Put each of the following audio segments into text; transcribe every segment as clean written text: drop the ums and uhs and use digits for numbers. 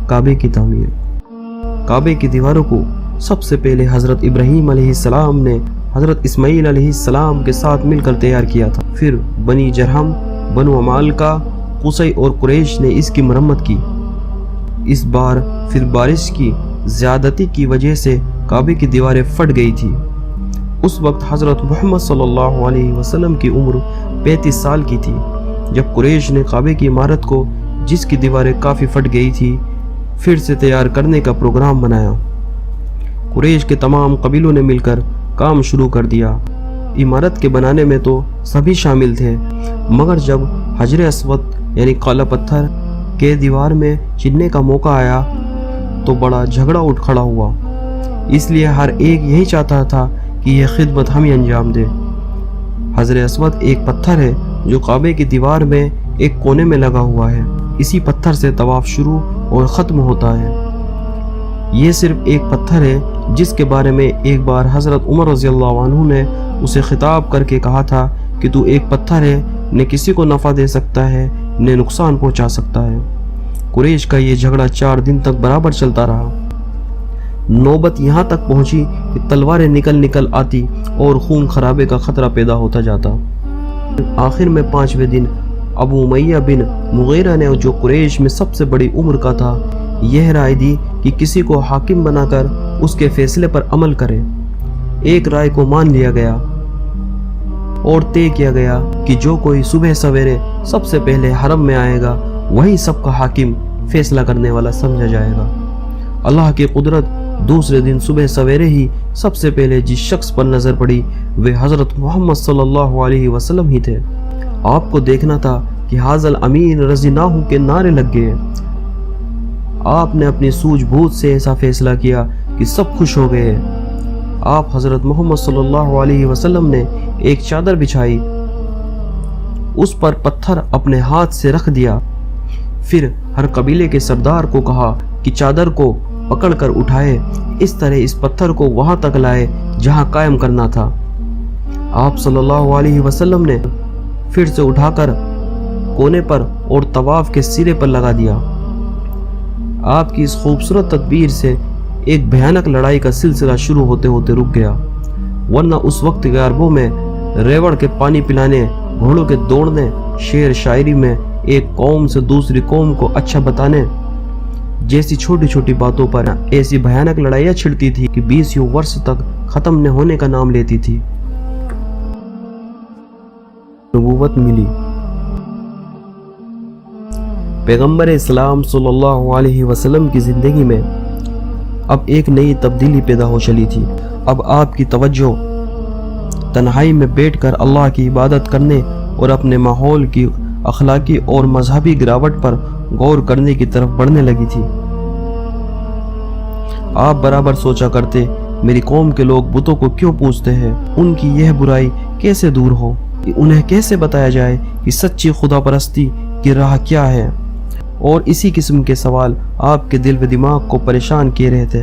کعبے کی تعمیر۔ کعبے کی دیواروں کو سب سے پہلے حضرت ابراہیم علیہ السلام نے حضرت اسماعیل علیہ السلام کے ساتھ مل کر تیار کیا تھا۔ پھر بنی جرہم، بنو عمالقہ، قصی اور قریش نے اس کی مرمت کی۔ اس بار پھر بارش کی زیادتی کی وجہ سے کعبے کی دیواریں پھٹ گئی تھی۔ اس وقت حضرت محمد صلی اللہ علیہ وسلم کی عمر 35 سال کی تھی جب قریش نے کعبے کی عمارت کو، جس کی دیواریں کافی پھٹ گئی تھی، پھر سے تیار کرنے کا پروگرام بنایا۔ قریش کے تمام قبیلوں نے مل کر کام شروع کر دیا۔ عمارت کے بنانے میں تو سبھی شامل تھے، مگر جب حجر اسود یعنی کالا پتھر کے دیوار میں چننے کا موقع آیا تو بڑا جھگڑا اٹھ کھڑا ہوا۔ اس لیے ہر ایک یہی چاہتا تھا کہ یہ خدمت ہم ہی انجام دے۔ حجر اسود ایک پتھر ہے جو کعبے کی دیوار میں ایک کونے میں لگا ہوا ہے۔ اسی پتھر سے طواف شروع اور ختم ہوتا ہے۔ یہ صرف ایک پتھر ہے جس کے بارے میں ایک بار حضرت عمر رضی اللہ عنہ نے اسے خطاب کر کے کہا تھا کہ تو ایک پتھر ہے، نہ کسی کو نفع دے سکتا ہے نہ نقصان پہنچا سکتا ہے۔ قریش کا یہ جھگڑا 4 دن تک برابر چلتا رہا۔ نوبت یہاں تک پہنچی کہ تلواریں نکل آتی اور خون خرابے کا خطرہ پیدا ہوتا جاتا۔ آخر میں 5ویں دن ابو امیہ بن مغیرہ نے، جو قریش میں سب سے بڑی عمر کا تھا، یہ رائے دی کہ کسی کو حاکم بنا کر اس کے فیصلے پر عمل کرے۔ ایک رائے کو مان لیا گیا اور طے کیا گیا کہ جو کوئی صبح سویرے سب سے پہلے حرم میں آئے گا وہی سب کا حاکم فیصلہ کرنے والا سمجھا جائے گا۔ اللہ کی قدرت، دوسرے دن صبح سویرے ہی سب سے پہلے جس شخص پر نظر پڑی وہ حضرت محمد صلی اللہ علیہ وسلم ہی تھے۔ آپ کو دیکھنا تھا کہ حاضل امین رضیناہ کے نعرے لگ گئے۔ آپ نے اپنی سوجھ بوجھ سے ایسا فیصلہ کیا کہ سب خوش ہو گئے۔ آپ حضرت محمد صلی اللہ علیہ وسلم نے ایک چادر بچھائی، اس پر پتھر اپنے ہاتھ سے رکھ دیا، پھر ہر قبیلے کے سردار کو کہا کہ چادر کو پکڑ کر اٹھائے، اس طرح اس پتھر کو وہاں تک لائے جہاں قائم کرنا تھا۔ آپ صلی اللہ علیہ وسلم نے پھر سے اٹھا کر کونے پر اور طواف کے سرے پر لگا دیا۔ آپ کی اس خوبصورت تدبیر سے ایک بھیانک لڑائی کا سلسلہ شروع ہوتے ہوتے رک گیا، ورنہ اس وقت کے عربوں میں ریوڑ کے پانی پلانے، گھوڑوں کے دوڑنے، شعر شاعری میں ایک قوم سے دوسری قوم کو اچھا بتانے جیسی چھوٹی چھوٹی باتوں پر ایسی بھیانک لڑائیاں چھڑتی تھی کہ 20 برس تک ختم نہ ہونے کا نام لیتی تھی۔ نبوت ملی۔ پیغمبر اسلام صلی اللہ علیہ وسلم کی زندگی میں اب ایک نئی تبدیلی پیدا ہو چلی تھی۔ اب آپ کی توجہ تنہائی میں بیٹھ کر اللہ کی عبادت کرنے اور اپنے ماحول کی اخلاقی اور مذہبی گراوٹ پر غور کرنے کی طرف بڑھنے لگی تھی۔ آپ برابر سوچا کرتے، میری قوم کے لوگ بتوں کو کیوں پوجتے ہیں؟ ان کی یہ برائی کیسے دور ہو؟ انہیں کیسے بتایا جائے کہ سچی خدا پرستی کی راہ کیا ہے؟ اور اسی قسم کے سوال آپ کے دل و دماغ کو پریشان کیے رہتے۔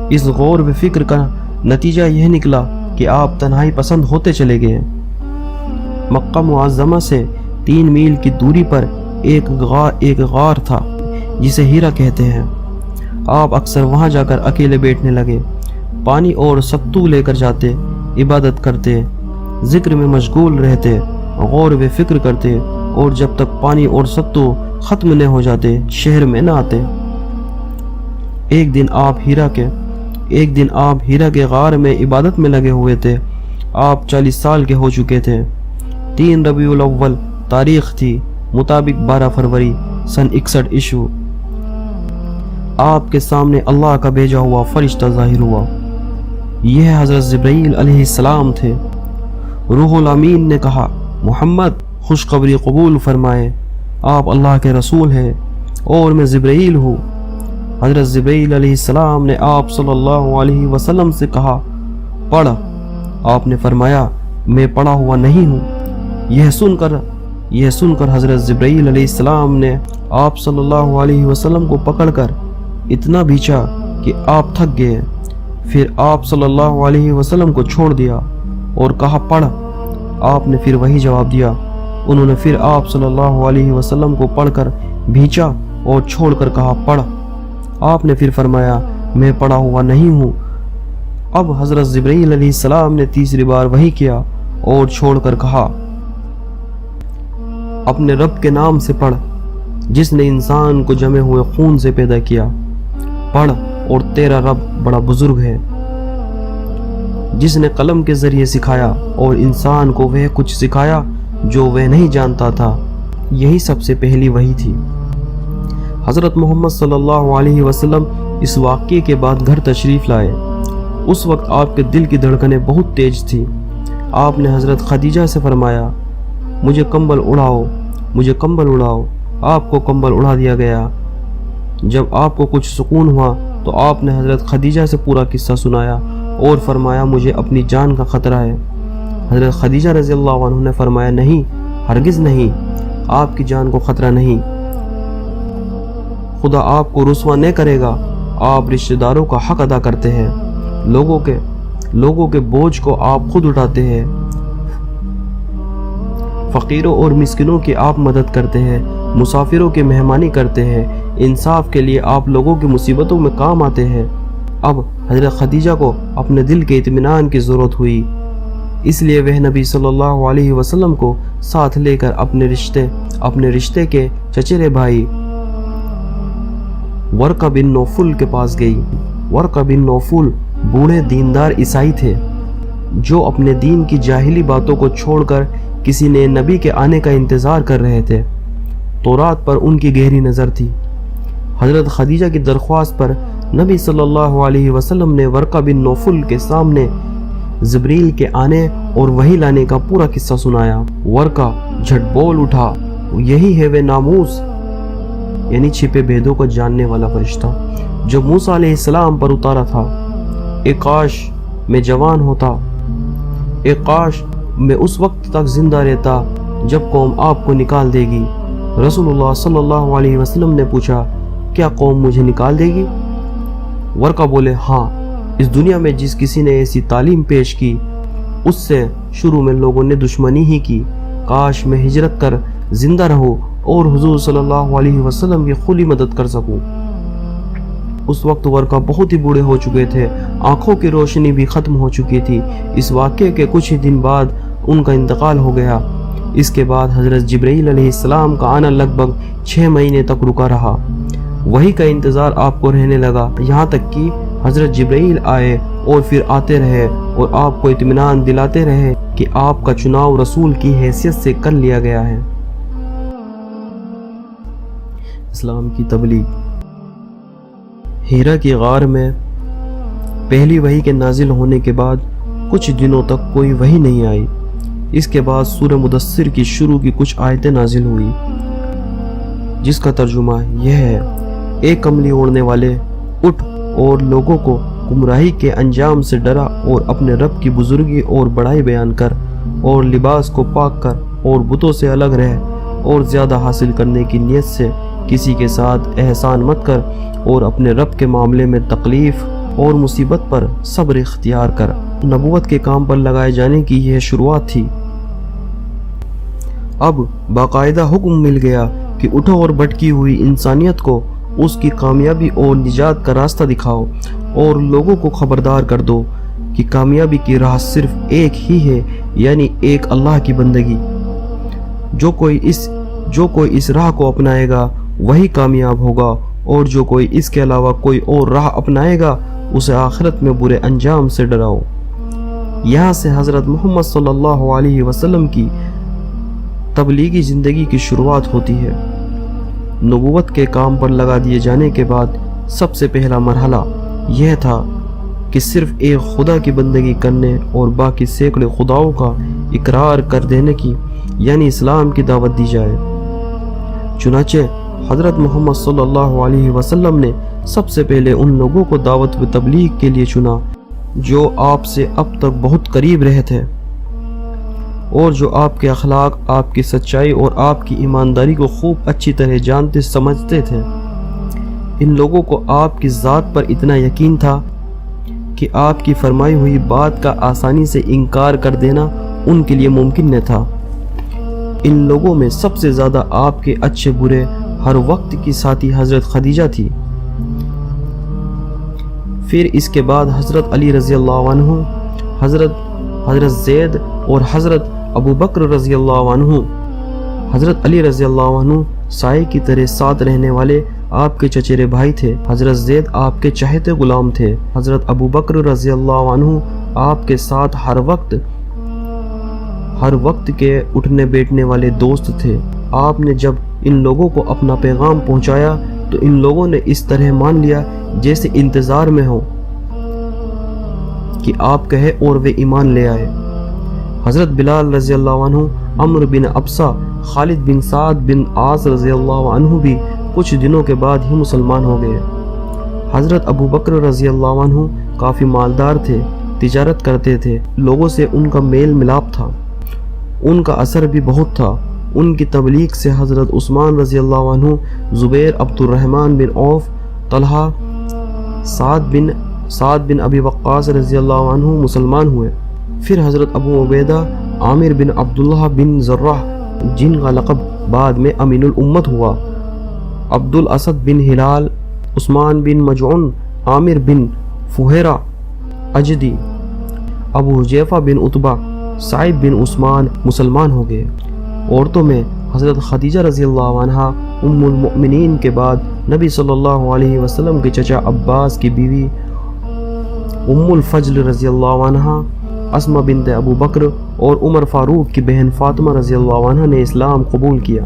اس غور و فکر کا نتیجہ یہ نکلا کہ آپ تنہائی پسند ہوتے چلے گئے۔ مکہ معظمہ سے 3 میل کی دوری پر ایک غار تھا جسے ہیرا کہتے ہیں۔ آپ اکثر وہاں جا کر اکیلے بیٹھنے لگے، پانی اور ستو لے کر جاتے، عبادت کرتے، ذکر میں مشغول رہتے، غور و فکر کرتے، اور جب تک پانی اور ستو ختم نہ ہو جاتے شہر میں نہ آتے۔ ایک دن آپ ہیرا کے غار میں عبادت میں لگے ہوئے تھے۔ آپ 40 سال کے ہو چکے تھے۔ 3 ربیع الاول تاریخ تھی، مطابق 12 فروری سن 61 عیسوی۔ آپ کے سامنے اللہ کا بھیجا ہوا فرشتہ ظاہر ہوا۔ یہ حضرت جبرائیل علیہ السلام تھے۔ روح الامین نے کہا، محمد خوشخبری قبول فرمائے، آپ اللہ کے رسول ہیں اور میں جبرائیل ہوں۔ حضرت جبرائیل علیہ السلام نے آپ صلی اللہ علیہ وسلم سے کہا، پڑھ۔ آپ نے فرمایا، میں پڑھا ہوا نہیں ہوں۔ یہ سن کر حضرت جبرائیل علیہ السلام نے آپ صلی اللہ علیہ وسلم کو پکڑ کر اتنا بھیچا کہ آپ تھک گئے۔ پھر آپ صلی اللہ علیہ وسلم کو چھوڑ دیا اور کہا، پڑھ۔ آپ نے پھر وہی جواب دیا۔ انہوں نے پھر آپ صلی اللہ علیہ وسلم کو پڑھ کر بھیچا اور چھوڑ کر کہا پڑھ۔ آپ نے پھر فرمایا میں پڑھا ہوا نہیں ہوں۔ اب حضرت جبرائیل علیہ السلام نے تیسری بار وحی کیا اور چھوڑ کر کہا اپنے رب کے نام سے پڑھ جس نے انسان کو جمے ہوئے خون سے پیدا کیا، پڑھ اور تیرا رب بڑا بزرگ ہے، جس نے قلم کے ذریعے سکھایا اور انسان کو وہ کچھ سکھایا جو وہ نہیں جانتا تھا۔ یہی سب سے پہلی وحی تھی۔ حضرت محمد صلی اللہ علیہ وسلم اس واقعے کے بعد گھر تشریف لائے۔ اس وقت آپ کے دل کی دھڑکنیں بہت تیز تھیں۔ آپ نے حضرت خدیجہ سے فرمایا مجھے کمبل اڑاؤ، مجھے کمبل اڑاؤ۔ آپ کو کمبل اڑا دیا گیا۔ جب آپ کو کچھ سکون ہوا تو آپ نے حضرت خدیجہ سے پورا قصہ سنایا اور فرمایا مجھے اپنی جان کا خطرہ ہے۔ حضرت خدیجہ رضی اللہ عنہ نے فرمایا نہیں، ہرگز نہیں، آپ کی جان کو خطرہ نہیں، خدا آپ کو رسوا نہیں کرے گا، آپ رشتہ داروں کا حق ادا کرتے ہیں، لوگوں کے بوجھ کو آپ خود اٹھاتے ہیں، فقیروں اور مسکینوں کی آپ مدد کرتے ہیں، مسافروں کی مہمانی کرتے ہیں، انصاف کے لیے آپ لوگوں کی مصیبتوں میں کام آتے ہیں۔ اب حضرت خدیجہ کو اپنے دل کے اطمینان کی ضرورت ہوئی، اس لیے وہ نبی صلی اللہ علیہ وسلم کو ساتھ لے کر اپنے رشتے کے چچیرے بھائی ورقہ بن نوفل کے پاس گئی۔ ورقہ بن نوفل بوڑھے دیندار عیسائی تھے جو اپنے دین کی جاہلی باتوں کو چھوڑ کر کسی نئے نبی کے آنے کا انتظار کر رہے تھے۔ تورات پر ان کی گہری نظر تھی۔ حضرت خدیجہ کی درخواست پر نبی صلی اللہ علیہ وسلم نے ورقہ بن نوفل کے سامنے جبریل کے آنے اور وحی لانے کا پورا قصہ سنایا۔ ورقہ جھٹ بول اٹھا یہی ہے وہ ناموس، یعنی چھپے بھیدوں کو جاننے والا فرشتہ جو موسیٰ علیہ السلام پر اتارا تھا۔ اے کاش میں جوان ہوتا، اے کاش میں اس وقت تک زندہ رہتا جب قوم آپ کو نکال دے گی۔ رسول اللہ صلی اللہ علیہ وسلم نے پوچھا کیا قوم مجھے نکال دے گی؟ ورقہ بولے ہاں، اس دنیا میں جس کسی نے ایسی تعلیم پیش کی اس سے شروع میں لوگوں نے دشمنی ہی کی، کاش میں ہجرت کر زندہ رہوں اور حضور صلی اللہ علیہ وسلم کی کھلی مدد کر سکوں۔ اس وقت ورقہ بہت ہی بوڑھے ہو چکے تھے، آنکھوں کی روشنی بھی ختم ہو چکی تھی۔ اس واقعے کے کچھ ہی دن بعد ان کا انتقال ہو گیا۔ اس کے بعد حضرت جبرائیل علیہ السلام کا آنا لگ بھگ 6 مہینے تک رکا رہا۔ وحی کا انتظار آپ کو رہنے لگا، یہاں تک کہ حضرت جبرائیل آئے اور پھر آتے رہے اور آپ کو اطمینان دلاتے رہے کہ آپ کا چناؤ رسول کی حیثیت سے کر لیا گیا ہے۔ اسلام کی تبلیغ۔ ہیرا کی غار میں پہلی وحی کے نازل ہونے کے بعد کچھ دنوں تک کوئی وحی نہیں آئی۔ اس کے بعد سورہ مدثر کی شروع کی کچھ آیتیں نازل ہوئی جس کا ترجمہ یہ ہے، اے کملی اوڑھنے والے اٹھ اور لوگوں کو گمراہی کے انجام سے ڈرا اور اپنے رب کی بزرگی اور بڑائی بیان کر اور لباس کو پاک کر اور بتوں سے الگ رہ اور زیادہ حاصل کرنے کی نیت سے کسی کے ساتھ احسان مت کر اور اپنے رب کے معاملے میں تکلیف اور مصیبت پر صبر اختیار کر۔ نبوت کے کام پر لگائے جانے کی یہ شروعات تھی۔ اب باقاعدہ حکم مل گیا کہ اٹھو اور بھٹکی ہوئی انسانیت کو اس کی کامیابی اور نجات کا راستہ دکھاؤ اور لوگوں کو خبردار کر دو کہ کامیابی کی راہ صرف ایک ہی ہے، یعنی ایک اللہ کی بندگی۔ جو کوئی اس راہ کو اپنائے گا وہی کامیاب ہوگا اور جو کوئی اس کے علاوہ کوئی اور راہ اپنائے گا اسے آخرت میں برے انجام سے ڈراؤ۔ یہاں سے حضرت محمد صلی اللہ علیہ وسلم کی تبلیغی زندگی کی شروعات ہوتی ہے۔ نبوت کے کام پر لگا دیے جانے کے بعد سب سے پہلا مرحلہ یہ تھا کہ صرف ایک خدا کی بندگی کرنے اور باقی سینکڑے خداؤں کا اقرار کر دینے کی، یعنی اسلام کی دعوت دی جائے۔ چنانچہ حضرت محمد صلی اللہ علیہ وسلم نے سب سے پہلے ان لوگوں کو دعوت و تبلیغ کے لیے چنا جو آپ سے اب تک بہت قریب رہے تھے اور جو آپ کے اخلاق، آپ کی سچائی اور آپ کی ایمانداری کو خوب اچھی طرح جانتے سمجھتے تھے۔ ان لوگوں کو آپ کی ذات پر اتنا یقین تھا کہ آپ کی فرمائی ہوئی بات کا آسانی سے انکار کر دینا ان کے لیے ممکن نہ تھا۔ ان لوگوں میں سب سے زیادہ آپ کے اچھے برے ہر وقت کی ساتھی حضرت خدیجہ تھی۔ پھر اس کے بعد حضرت علی رضی اللہ عنہ، حضرت زید اور حضرت ابو بکر رضی اللہ عنہ۔ حضرت علی رضی اللہ عنہ سائے کی طرح ساتھ رہنے والے آپ کے چچیرے بھائی تھے۔ حضرت زید آپ کے چہتے غلام تھے۔ حضرت ابو بکر رضی اللہ عنہ آپ کے ساتھ ہر وقت کے اٹھنے بیٹھنے والے دوست تھے۔ آپ نے جب ان لوگوں کو اپنا پیغام پہنچایا تو ان لوگوں نے اس طرح مان لیا جیسے انتظار میں ہو کہ آپ کہے اور وہ ایمان لے آئے۔ حضرت بلال رضی اللہ عنہ، عمرو بن ابسہ، خالد بن سعد بن عاص رضی اللہ عنہ بھی کچھ دنوں کے بعد ہی مسلمان ہو گئے۔ حضرت ابو بکر رضی اللہ عنہ کافی مالدار تھے، تجارت کرتے تھے، لوگوں سے ان کا میل ملاپ تھا، ان کا اثر بھی بہت تھا۔ ان کی تبلیغ سے حضرت عثمان رضی اللہ عنہ، زبیر، عبد الرحمن بن عوف، طلحہ، سعد بن ابی وقاص رضی اللہ عنہ مسلمان ہوئے۔ پھر حضرت ابو عبیدہ، عامر بن عبداللہ بن زرہ، جن کا لقب بعد میں امین الامت ہوا، عبد الاسد بن ہلال، عثمان بن مجعون، عامر بن فہیرہ اجدی، ابو حذیفہ بن عتبہ، سعید بن عثمان مسلمان ہو گئے۔ عورتوں میں حضرت خدیجہ رضی اللہ عنہ ام المؤمنین کے بعد نبی صلی اللہ علیہ وسلم کے چچا عباس کی بیوی ام الفضل رضی اللہ عنہ، اسمہ بنت ابو بکر اور عمر فاروق کی بہن فاطمہ رضی اللہ عنہ نے اسلام قبول کیا۔